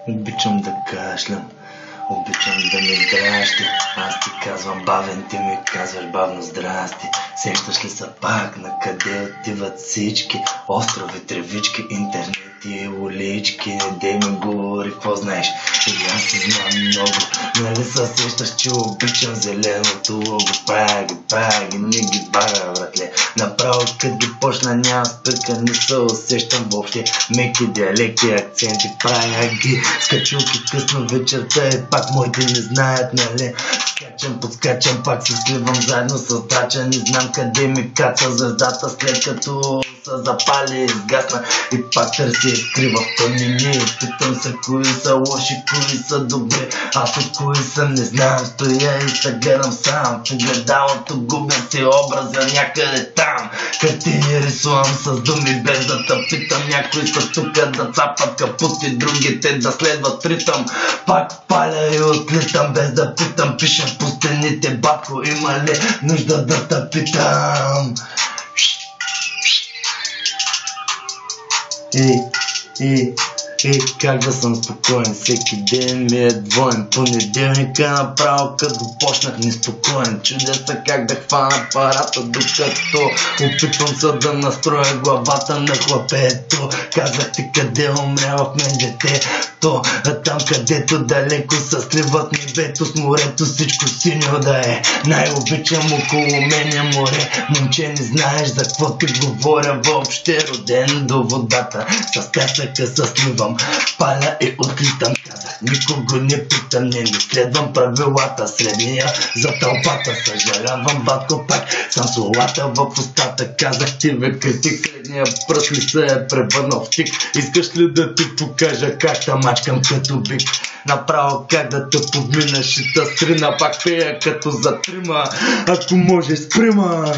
Обичам да кашлям, обичам да ми дращи. Аз ти казвам бавен, ти ми казваш бавно здрасти. Сещаш ли са пак на къде отиват всички острови, тревички, интернети, улички? Не дей ми говори, какво знаеш? И аз си знам много. Нали се сещаш, че обичам зеленото лого? Праги, не ги бага, братле. Направо като ги почна няма спирка, не се усещам въобще. Меки диалекти, акценти, правя ги скачулки късно вечерта и пак моите не знаят, нали? Подскачам, пак се сливам заедно с трача. Не знам къде ми каца звездата, след като са запали и изгасна. И пак търси и скрива в тъмнини. Питам се кои са лоши, кои са добри. Аз от кои съм не знам. Стоя и се гледам сам. В огледалото губя си образа някъде там. Картини рисувам с думи без да те питам. Някои са тука да цапат капути, другите да следват ритъм. Пак паля и отлитам без да питам. Пишем по стените, батко, има ли нужда да те питам? Как да съм спокоен, всеки ден ми е двоен. Понеделника направо като почнах неспокоен. Чудя се как да хвана апарата, докато опитвам се да настроя главата на хлапето. Казах ти къде умря в мен детето, там където далеко се сливат небето с морето, всичко синьо да е. Най-обичам около мен е море. Момче, не знаеш за какво ти говоря въобще. Роден до водата, с пясъка се сливам, паля и отлитам. Казах, никого не питам, не следвам правилата. Средния за тълпата, съжалявам, батко, пак съм солата в устата. Казах ти, бе, критик, средния пръст ли се е превърнал в тик? Искаш ли да ти покажа как те мачкам като бик? Направо как да те подминаш и та стрина, пак пея като за трима. Ако можеш, сприма.